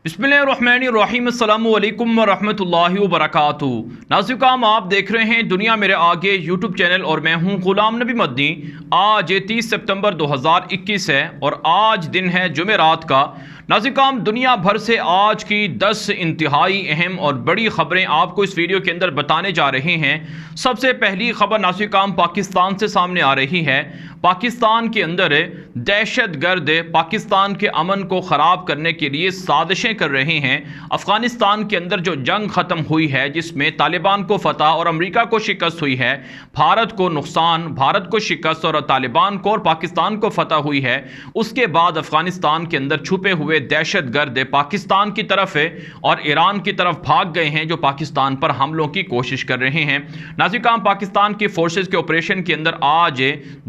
बिस्मिल्लाहिर्रहमानिर्रहीम अस्सलामु अलैकुम वरहमतुल्लाहि वबरकातुहू। नाज़रीन, आप देख रहे हैं दुनिया मेरे आगे यूट्यूब चैनल और मैं हूं गुलाम नबी मदनी। आज 30 सितंबर 2021 है और आज दिन है जुमेरात का। नाज़रीन, दुनिया भर से आज की 10 इंतहाई अहम और बड़ी ख़बरें आपको इस वीडियो के अंदर बताने जा रहे हैं। सबसे पहली ख़बर नाज़रीन पाकिस्तान से सामने आ रही है। पाकिस्तान के अंदर दहशतगर्द पाकिस्तान के अमन को ख़राब करने के लिए साजिशें कर रहे हैं। अफ़गानिस्तान के अंदर जो जंग ख़त्म हुई है जिसमें तालिबान को फ़तह और अमेरिका को शिकस्त हुई है, भारत को नुकसान, भारत को शिकस्त और तालिबान को और पाकिस्तान को फ़तह हुई है, उसके बाद अफ़गानिस्तान के अंदर छुपे हुए दहशतगर्द पाकिस्तान की तरफ और ईरान की तरफ भाग गए हैं जो पाकिस्तान पर हमलों की कोशिश कर रहे हैं। नाज़रीन, पाकिस्तान की फोर्सेस के ऑपरेशन के अंदर आज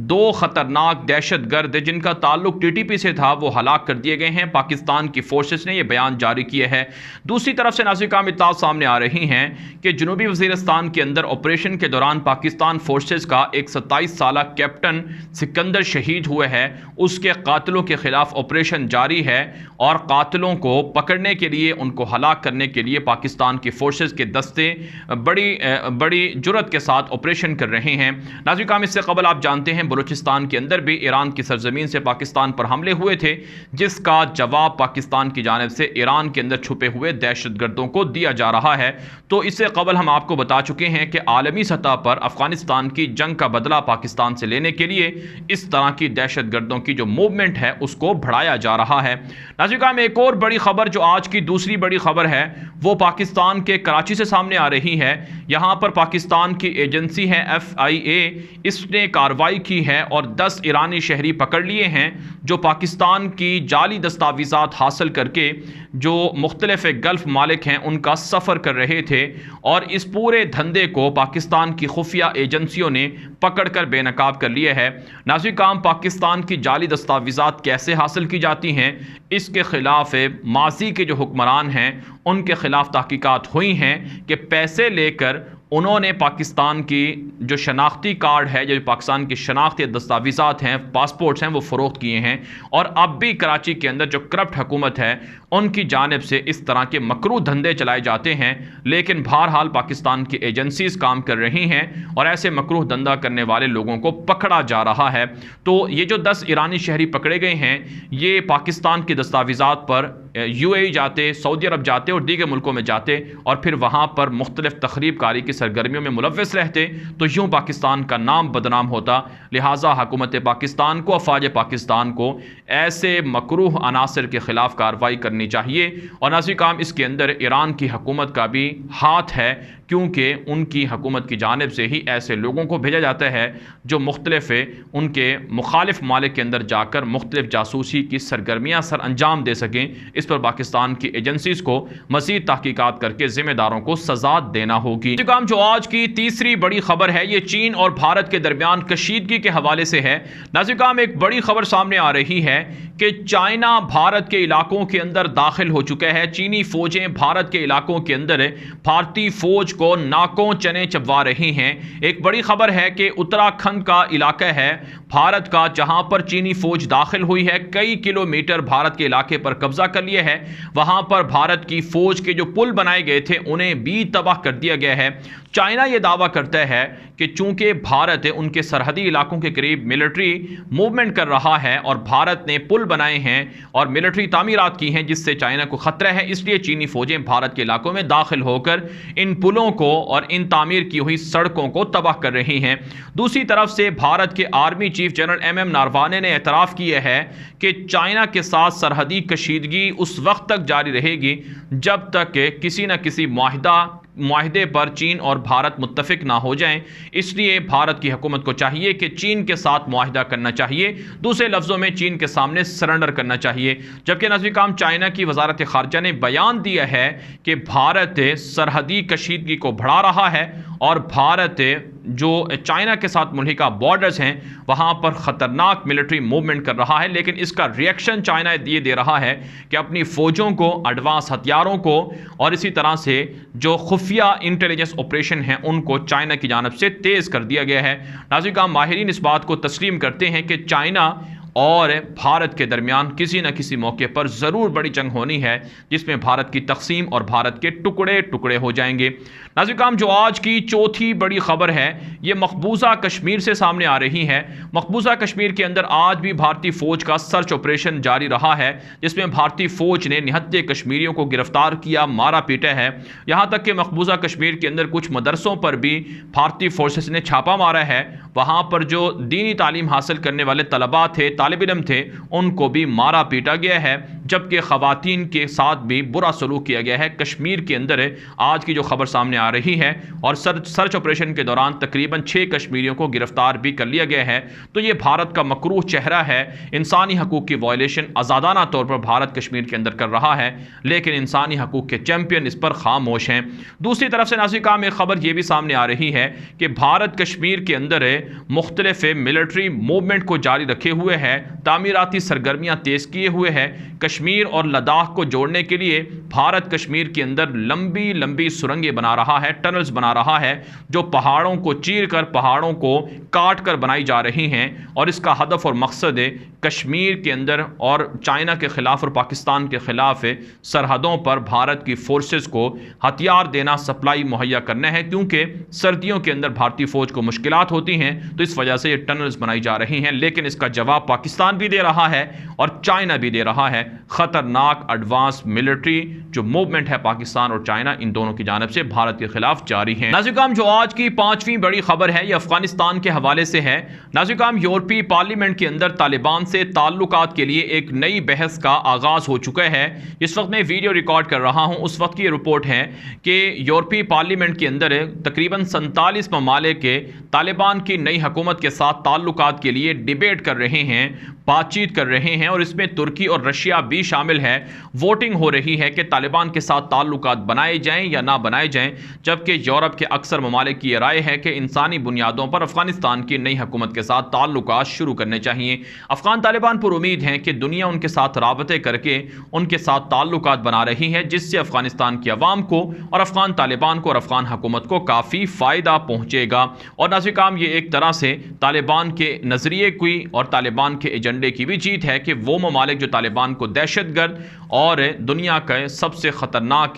2 खतरनाक दहशतगर्द जिनका ताल्लुक टीटीपी से था वो हलाक कर दिए गए हैं। पाकिस्तान की फोर्सेस ने यह बयान जारी किया है। दूसरी तरफ से नाज़रीन इत्तला सामने आ रही हैं कि जनूबी वज़ीरिस्तान के अंदर ऑपरेशन के दौरान पाकिस्तान फोर्सेस का एक 27 साल कैप्टन सिकंदर शहीद हुए हैं। उसके कातिलों के खिलाफ ऑपरेशन जारी है और कातिलों को पकड़ने के लिए, उनको हलाक करने के लिए पाकिस्तान की फोर्सेस के दस्ते बड़ी जुर्रत के साथ ऑपरेशन कर रहे हैं। नाज़रीन, इससे कबल आप जानते हैं बलूचिस्तान के अंदर भी ईरान की सरजमीन से पाकिस्तान पर हमले हुए थे जिसका जवाब पाकिस्तान की जानिब से ईरान के अंदर छुपे हुए दहशतगर्दों को दिया जा रहा है। तो इससे कबल हम आपको बता चुके हैं कि आलमी सतह पर अफगानिस्तान की जंग का बदला पाकिस्तान से लेने के लिए इस तरह की दहशतगर्दों की जो मूवमेंट है उसको बढ़ाया जा रहा है। नाज़रीन, एक और बड़ी खबर जो आज की दूसरी बड़ी खबर है वो पाकिस्तान के कराची से सामने आ रही है। यहाँ पर पाकिस्तान की एजेंसी है FIA, इसने कार्रवाई की है और 10 ईरानी शहरी पकड़ लिए हैं जो पाकिस्तान की जाली दस्तावेज़ात हासिल करके जो मुख्तलिफ गल्फ़ मालिक हैं उनका सफ़र कर रहे थे और इस पूरे धंधे को पाकिस्तान की खुफिया एजेंसियों ने पकड़ कर बेनकाब कर लिया है। नाज़रीन, पाकिस्तान की जाली दस्तावेज़ात कैसे हासिल की जाती हैं इसके ख़िलाफ़ माजी के जो हुक्मरान हैं उनके ख़िलाफ़ तहकीकात हुई हैं कि पैसे लेकर उन्होंने पाकिस्तान की जो शनाख्ती कार्ड है, जो पाकिस्तान की शनाख्ती दस्तावेज़ात हैं, पासपोर्ट्स हैं, वो फ़रोख्त किए हैं। और अब भी कराची के अंदर जो करप्ट हुकूमत है उनकी जानिब से इस तरह के मकरू धंधे चलाए जाते हैं, लेकिन बहरहाल पाकिस्तान की एजेंसीज़ काम कर रही हैं और ऐसे मकरू धंधा करने वाले लोगों को पकड़ा जा रहा है। तो ये जो 10 ईरानी शहरी पकड़े गए हैं ये पाकिस्तान की दस्तावेज़ात पर UAE जाते, सऊदी अरब जाते और दीगर मुल्कों में जाते और फिर वहाँ पर मुख्तलिफ तखरीबकारी की सरगर्मियों में मुलव्वस रहते, तो यूँ पाकिस्तान का नाम बदनाम होता। लिहाजा हुकूमत पाकिस्तान को, अफवाज पाकिस्तान को ऐसे मकरूह अनासर के ख़िलाफ़ कार्रवाई करनी चाहिए। और नाज़रीन, इसके अंदर ईरान की हुकूमत का भी हाथ है क्योंकि उनकी हुकूमत की जानिब से ही ऐसे लोगों को भेजा जाता है जो मुख्तलिफ उनके मुखालिफ मालिक के अंदर जाकर मुख्तलिफ जासूसी की सरगर्मियाँ सर अंजाम दे सकें। इस पर पाकिस्तान की एजेंसीज़ को मज़ीद तहकीकात करके ज़िम्मेदारों को सज़ा देना होगी। जो आज की तीसरी बड़ी खबर है ये चीन और भारत के दरमियान कशीदगी के हवाले से है। नाज़रीन, एक बड़ी खबर सामने आ रही है कि चाइना भारत के इलाकों के अंदर दाखिल हो चुका है। चीनी फौजें भारत के इलाकों के अंदर भारतीय फौज को नाकों चने चबवा रही हैं। एक बड़ी खबर है कि उत्तराखंड का इलाका है भारत का जहां पर चीनी फौज दाखिल हुई है, कई किलोमीटर भारत के इलाके पर कब्जा कर लिया है। वहां पर भारत की फौज के जो पुल बनाए गए थे उन्हें भी तबाह कर दिया गया है। चाइना यह दावा करता है कि चूंकि भारत उनके सरहदी इलाकों के करीब मिलिट्री मूवमेंट कर रहा है और भारत ने पुल बनाए हैं और मिलिट्री तामीरात की हैं जिससे चाइना को खतरा है, इसलिए चीनी फौजें भारत के इलाकों में दाखिल होकर इन पुलों को और इन तामीर की हुई सड़कों को तबाह कर रही हैं। दूसरी तरफ से भारत के army chief general MM Naravane ने एतराफ़ किया है कि चाइना के साथ सरहदी कशीदगी उस वक्त तक जारी रहेगी जब तक किसी न किसी मुआहदे पर चीन और भारत मुत्तफिक ना हो जाएं। इसलिए भारत की हुकूमत को चाहिए कि चीन के साथ मुआहदा करना चाहिए, दूसरे लफ्ज़ों में चीन के सामने सरेंडर करना चाहिए। जबकि नाज़रीन, चाइना की वजारत ख़ारजा ने बयान दिया है कि भारत सरहदी कशीदगी को बढ़ा रहा है और भारत जो चाइना के साथ मुल्हिका बॉर्डर्स हैं वहाँ पर ख़तरनाक मिलिट्री मूवमेंट कर रहा है। लेकिन इसका रिएक्शन चाइना ये दे रहा है कि अपनी फ़ौजों को, एडवांस हथियारों को और इसी तरह से जो खुफिया इंटेलिजेंस ऑपरेशन हैं उनको चाइना की जानब से तेज़ कर दिया गया है। नाज़रीन, माहिरीन इस बात को तस्लीम करते हैं कि चाइना और भारत के दरमियान किसी न किसी मौके पर ज़रूर बड़ी जंग होनी है, जिसमें भारत की तकसीम और भारत के टुकड़े टुकड़े हो जाएंगे। नाज़रीन, जो आज की चौथी बड़ी खबर है ये मकबूजा कश्मीर से सामने आ रही है। मकबूजा कश्मीर के अंदर आज भी भारतीय फ़ौज का सर्च ऑपरेशन जारी रहा है, जिसमें भारतीय फ़ौज ने निहत्थे कश्मीरियों को गिरफ्तार किया, मारा पीटा है। यहाँ तक कि मकबूजा कश्मीर के अंदर कुछ मदरसों पर भी भारतीय फोर्सेस ने छापा मारा है। वहाँ पर जो दीनी तालीम हासिल करने वाले तलबा थे, तालिब इल्म थे, उनको भी मारा पीटा गया है, जबकि ख़वातीन के साथ भी बुरा सलूक किया गया है। कश्मीर के अंदर आज की जो खबर सामने आ रही है, और सर्च ऑपरेशन के दौरान तकरीबन 6 कश्मीरियों को गिरफ्तार भी कर लिया गया है। तो ये भारत का मकरूह चेहरा है। इंसानी हकूक़ की वायलेशन आज़ादाना तौर पर भारत कश्मीर के अंदर कर रहा है, लेकिन इंसानी हकूक़ के चैंपियन इस पर खामोश हैं। दूसरी तरफ से नाज़रीन, एक खबर ये भी सामने आ रही है कि भारत कश्मीर के अंदर मुख्तलिफ मिलिट्री मूवमेंट को जारी रखे हुए है, तामीराती सरगर्मियाँ तेज़ किए हुए है। कश्मीर और लद्दाख को जोड़ने के लिए भारत कश्मीर के अंदर लंबी लंबी सुरंगें बना रहा है, टनल्स बना रहा है, जो पहाड़ों को चीर कर, पहाड़ों को काट कर बनाई जा रही हैं। और इसका हदफ और मकसद है कश्मीर के अंदर और चाइना के ख़िलाफ़ और पाकिस्तान के ख़िलाफ़ सरहदों पर भारत की फोर्सेस को हथियार देना, सप्लाई मुहैया करना है, क्योंकि सर्दियों के अंदर भारतीय फ़ौज को मुश्किलात होती हैं। तो इस वजह से ये टनल्स बनाई जा रही हैं। लेकिन इसका जवाब पाकिस्तान भी दे रहा है और चाइना भी दे रहा है। ख़तरनाक एडवांस मिलिट्री जो मूवमेंट है पाकिस्तान और चाइना, इन दोनों की जानिब से भारत के खिलाफ जारी है। नाज़रीन, जो आज की 5वीं बड़ी खबर है ये अफगानिस्तान के हवाले से है। नाज़रीन, यूरोपीय पार्लियामेंट के अंदर तालिबान से ताल्लुकात के लिए एक नई बहस का आगाज़ हो चुका है। इस वक्त मैं वीडियो रिकॉर्ड कर रहा हूँ, उस वक्त की रिपोर्ट है कि यूरोपीय पार्लियामेंट के अंदर तकरीबन 47 ममालिक के तालिबान की नई हुकूमत के साथ ताल्लुकात के लिए डिबेट कर रहे हैं, बातचीत कर रहे हैं, और इसमें तुर्की और रशिया भी शामिल है। वोटिंग हो रही है कि तालिबान के साथ ताल्लुकात बनाए जाएं या ना बनाए जाएं, जबकि यूरोप के अक्सर ममालिक की राय है कि इंसानी बुनियादों पर अफगानिस्तान की नई हुकूमत के साथ ताल्लुकात शुरू करने चाहिए। अफगान तालिबान पर उम्मीद है कि दुनिया उनके साथ राबते करके उनके साथ ताल्लुकात बना रही है, जिससे अफगानिस्तान की अवाम को और अफगान तालिबान को और अफगान हुकूमत को काफ़ी फ़ायदा पहुँचेगा। और नाज़रीन, ये एक तरह से तालिबान के नज़रिए की और तालिबान के एजेंडे की भी जीत है कि वो ममालिक जो तालिबान को दहशतगर्द और दुनिया के सबसे ख़तरनाक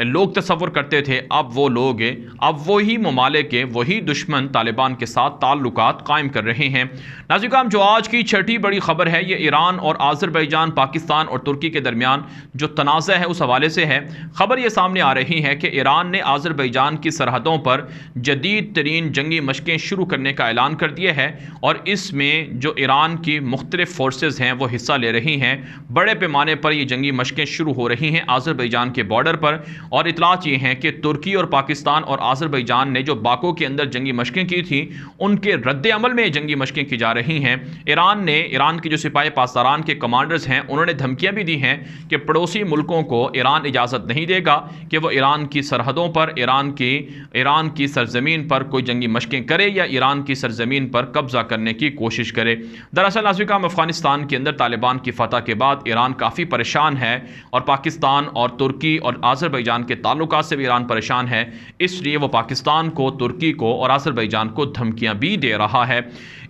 लोग तस्वुर करते थे, अब वो लोग, अब वही ममालिक, वही दुश्मन तालिबान के साथ ताल्लुकात कायम कर रहे हैं। नाज़रीन, जो आज की छठी बड़ी खबर है ये ईरान और आज़रबाईजान, पाकिस्तान और तुर्की के दरमियान जो तनाज़ा है उस हवाले से है। खबर ये सामने आ रही है कि ईरान ने आज़रबाईजान की सरहदों पर जदीद तरीन जंगी मशकें शुरू करने का ऐलान कर दिया है, और इसमें जो ईरान की मुख्तलिफ फोर्सेस हैं वो हिस्सा ले रही हैं। बड़े पैमाने पर ये जंगी मशकें शुरू हो रही हैं आज़रबाईजान के बॉर्डर पर। और इतलात ये हैं कि तुर्की और पाकिस्तान और आज़रबाईजान ने जो बाको के अंदर जंगी मशकें की थी, उनके रद्द अमल में जंगी मशकें की जा रही हैं। ईरान के जो सिपाही पासदारान के कमांडर्स हैं, उन्होंने धमकियां भी दी हैं कि पड़ोसी मुल्कों को ईरान इजाज़त नहीं देगा कि वो ईरान की सरहदों पर, ईरान की सरजमीन पर कोई जंगी मशकें करे या ईरान की सरजमीन पर कब्जा करने की कोशिश करे। दरअसल नाज़रीन, अफगानिस्तान के अंदर तालिबान की फतह के बाद ईरान काफ़ी परेशान है, और पाकिस्तान और तुर्की और आज़रबाईजान के ताल्लुकात से भी ईरान परेशान है। इसलिए वो पाकिस्तान को, तुर्की को और आज़रबाईजान को धमकियां भी दे रहा है।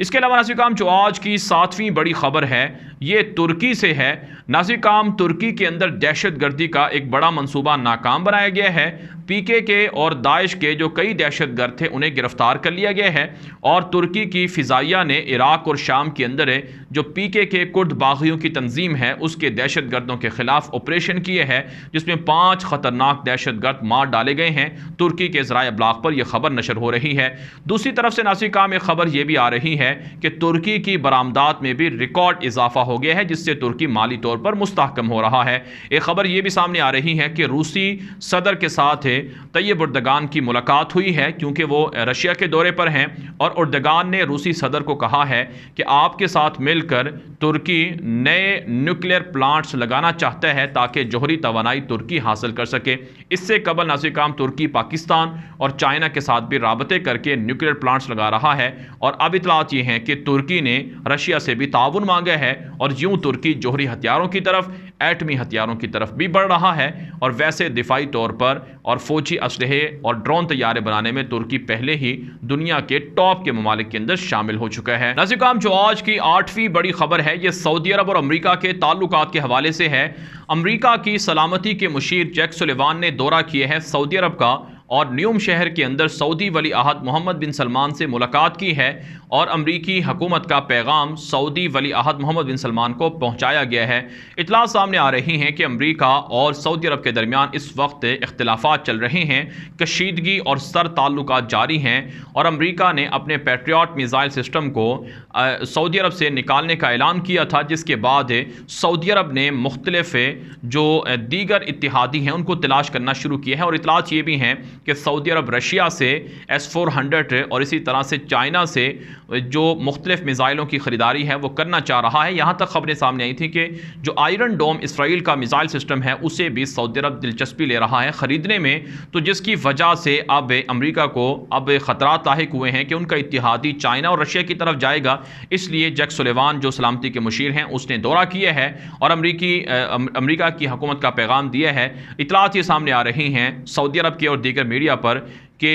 इसके अलावा नाज़रीन, जो आज की 7वीं बड़ी खबर है ये तुर्की से है। नाज़रीन, तुर्की के अंदर दहशतगर्दी का एक बड़ा मंसूबा नाकाम बनाया गया है। PKK और दाइश के जो कई दहशतगर्द थे उन्हें गिरफ्तार कर लिया गया है, और तुर्की की फ़िज़ाइया ने इराक़ और शाम के अंदर जो PKK कुर्द बागियों की तंजीम है उसके दहशतगर्दों के ख़िलाफ़ ऑपरेशन किए हैं, जिसमें 5 ख़तरनाक दहशतगर्द मार डाले गए हैं। तुर्की के ज़राए अब्लाग पर यह खबर नशर हो रही है। दूसरी तरफ से नाज़रीन, एक खबर यह भी आ रही है कि तुर्की की बरामदात में भी रिकॉर्ड इजाफा हो गया है, जिससे तुर्की माली तौर पर मुस्तहकम हो रहा है। एक खबर यह भी सामने आ रही है कि रूसी सदर के साथ तैयब उर्दगान की मुलाकात हुई है, क्योंकि वो रशिया के दौरे पर हैं, और उर्दगान ने रूसी सदर को कहा है कि आपके साथ मिलकर तुर्की नए न्यूक्लियर प्लांट्स लगाना चाहता है ताकि जोहरी तवानाई तुर्की हासिल कर सके। इससे कबल नाज़रीन, तुर्की पाकिस्तान और चाइना के साथ भी राबते करके न्यूक्लियर प्लांट्स लगा रहा है, और अब इतलात ये हैं कि तुर्की ने रशिया से भी ताउन मांगा है, और यूं तुर्की जोहरी हथियारों की तरफ, एटमी हथियारों की तरफ भी बढ़ रहा है। और वैसे दिफाई तौर पर और फौजी असलहे और ड्रोन तैयारे बनाने में तुर्की पहले ही दुनिया के टॉप के ममालिक के अंदर शामिल हो चुका है। नाज़रीन, जो आज की 8वीं बड़ी खबर है ये सऊदी अरब और अमेरिका के ताल्लुकात के हवाले से है। अमेरिका की सलामती के मुशीर जैक सुलेवान ने दौरा किया है सऊदी अरब का और न्यूम शहर के अंदर सऊदी वली अहद मोहम्मद बिन सलमान से मुलाकात की है और अमरीकी हुकूमत का पैगाम सऊदी वली अहद मोहम्मद बिन सलमान को पहुंचाया गया है। इतला सामने आ रही हैं कि अमरीका और सऊदी अरब के दरमियान इस वक्त इख्तिलाफात चल रहे हैं, कशीदगी और सर ताल्लुकात जारी हैं और अमरीका ने अपने पैट्रियट मिसाइल सिस्टम को सऊदी अरब से निकालने का ऐलान किया था, जिसके बाद सऊदी अरब ने मुख्तलिफ जो दीगर इत्तिहादी हैं उनको तलाश करना शुरू किया है। और इतलात ये भी हैं कि सऊदी अरब रशिया से S-400 और इसी तरह से चाइना से जो मुख्तलिफ मिसाइलों की ख़रीदारी है वो करना चाह रहा है। यहाँ तक खबरें सामने आई थी कि जो आयरन डोम इसराइल का मिसाइल सिस्टम है उसे भी सऊदी अरब दिलचस्पी ले रहा है ख़रीदने में, तो जिसकी वजह से अब अमरीका को अब ख़तरात लाहिक हुए हैं कि उनका इत्तिहादी चाइना और रशिया की तरफ जाएगा। इसलिए जैक सुलेवान जो सलामती के मुशीर हैं उसने दौरा किया है और अमरीका की हुकूमत का पैगाम दिया है। इतलात ये सामने आ रही हैं सऊदी अरब की और दीगर मीडिया पर कि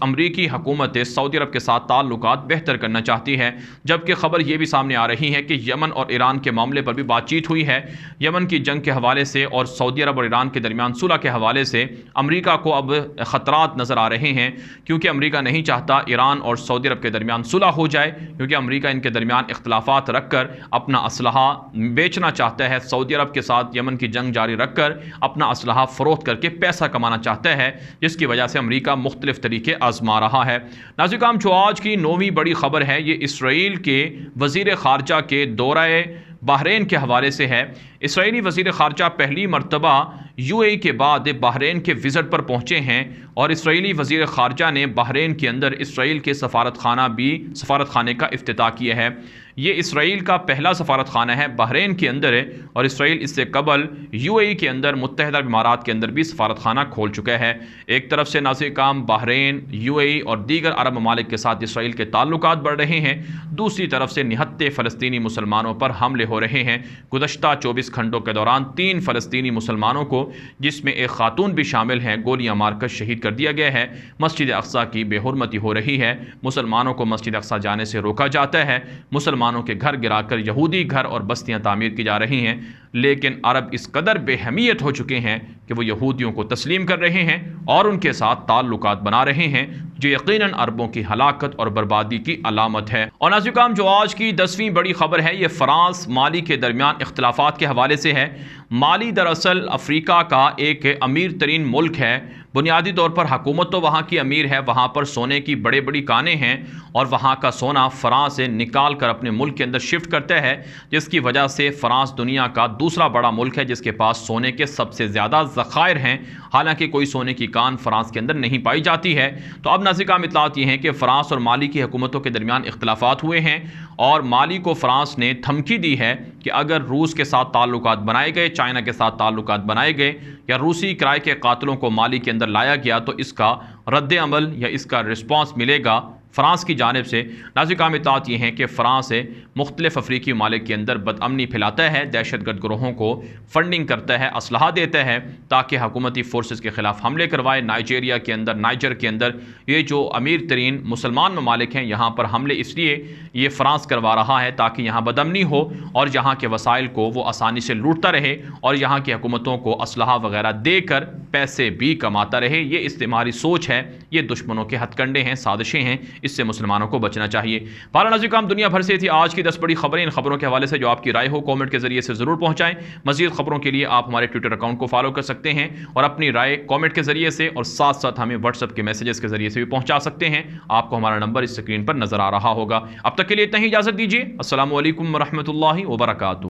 अमरीकी हुकूमत सऊदी अरब के साथ ताल्लुकात बेहतर करना चाहती है, जबकि ख़बर यह भी सामने आ रही है कि यमन और ईरान के मामले पर भी बातचीत हुई है। यमन की जंग के हवाले से और सऊदी अरब और ईरान के दरमियान सुलह के हवाले से अमरीका को अब ख़तरात नज़र आ रहे हैं, क्योंकि अमरीका नहीं चाहता ईरान और सऊदी अरब के दरमियान सुलह हो जाए, क्योंकि अमरीका इनके दरमियान इख्तलाफात रख कर अपना असलहा बेचना चाहता है। सऊदी अरब के साथ यमन की जंग जारी रख कर अपना असलहा फ़रोख्त करके पैसा कमाना चाहता है, जिसकी वजह से अमरीका मुख्तलिफ तरीके आजमा रहा है। नाज़रीन, जो आज की 9वीं बड़ी खबर है ये इसराइल के वज़ीर ख़ारजा के दौरे बहरीन के हवाले से है। इसराइली वज़ीर ख़ारजा पहली मरतबा UAE के बाद बहरीन के विज़िट पर पहुँचे हैं और इसराइली वज़ीर ख़ारजा ने बहरीन के अंदर इसराइल के सफारत खाने का इफ्तिताह किया है। ये इसराइल का पहला सफारत खाना है बहरीन के अंदर है और इसराइल इससे कबल UAE के अंदर मुत्तहिदा इमारात के अंदर भी सफारत खाना खोल चुका है। एक तरफ से नाज़रीन बहरीन, UAE और दीगर अरब ममालिक के साथ इसराइल के ताल्लुकात बढ़ रहे हैं, दूसरी तरफ से निहत्ते फ़लस्तीनी मुसलमानों पर हमले हो रहे हैं। गुज़श्ता 24 घंटों के दौरान 3 फ़लस्तीनी मुसलमानों को, जिसमें एक खातून भी शामिल हैं, गोलियां मारकर शहीद कर दिया गया है। मस्जिद अक़सा की बेहुरमती हो रही है, मुसलमानों को मस्जिद अक़सा जाने से रोका जाता है, मुसलमानों के घर गिराकर यहूदी घर और बस्तियां तामीर की जा रही हैं। लेकिन अरब इस कदर बेहमियत हो चुके हैं कि वो यहूदियों को तस्लीम कर रहे हैं और उनके साथ ताल्लुकात बना रहे हैं, जो यकीनन अरबों की हलाकत और बर्बादी की अलामत है। और नाज़रीन, जो आज की 10वीं बड़ी खबर है ये फ़्रांस माली के दरमियान इख्तिलाफात के हवाले से है। माली दरअसल अफ्रीका का एक अमीर तरीन मुल्क है। बुनियादी तौर पर हुकूमत तो वहाँ की अमीर है, वहाँ पर सोने की बड़े बड़ी कानें हैं और वहाँ का सोना फ़्रांस से निकाल कर अपने मुल्क के अंदर शिफ्ट करता है, जिसकी वजह से फ़्रांस दुनिया का दूसरा बड़ा मुल्क है जिसके पास सोने के सबसे ज़्यादा ज़खायर हैं। हालांकि कोई सोने की कान फ़्रांस के अंदर नहीं पाई जाती है। तो अब नाज़रीन इत्तलात ये हैं कि फ़्रांस और माली की हुकूमतों के दरमियान इख्तिलाफात हुए हैं और माली को फ़्रांस ने धमकी दी है कि अगर रूस के साथ ताल्लुकात बनाए गए, चाइना के साथ ताल्लुकात बनाए गए या रूसी किराए के कातलों को माली के अंदर लाया गया तो इसका रद्द अमल या इसका रिस्पॉन्स मिलेगा फ़्रांस की जानिब से। नाज़रीन इत्तलात ये हैं कि फ़्रांस मुख्तलिफ़ अफ्रीकी ममालिक के अंदर बदअमनी फैलाता है, दहशतगर्द ग्रोहों को फंडिंग करता है, असलहा देता है ताकि हुकूमती फ़ोर्सेस के ख़िलाफ़ हमले करवाए। नाइजीरिया के अंदर, नाइजर के अंदर ये जो अमीर तरीन मुसलमान ममालिक हैं यहाँ पर हमले इसलिए ये फ़्रांस करवा रहा है ताकि यहाँ बदअमनी हो और यहाँ के वसाइल को वो आसानी से लूटता रहे और यहाँ की हुकूमतों को असलहा वगैरह देकर पैसे भी कमाता रहे। ये इस्तेमारी सोच है, ये दुश्मनों के हथकंडे हैं, साजिशें हैं, इससे मुसलमानों को बचना चाहिए। पारा नाज़रीन, दुनिया भर से थी आज की 10 बड़ी खबरें। इन खबरों के हवाले से जो आपकी राय हो कमेंट के जरिए से ज़रूर पहुंचाएं। मज़ीद खबरों के लिए आप हमारे ट्विटर अकाउंट को फॉलो कर सकते हैं और अपनी राय कमेंट के जरिए से और साथ साथ हमें व्हाट्सएप के मैसेजेस के जरिए से भी पहुंचा सकते हैं। आपको हमारा नंबर इस स्क्रीन पर नजर आ रहा होगा। अब तक के लिए इतना ही इजाज़त दीजिए। अस्सलामु अलैकुम व रहमतुल्लाहि व बरकातुहू।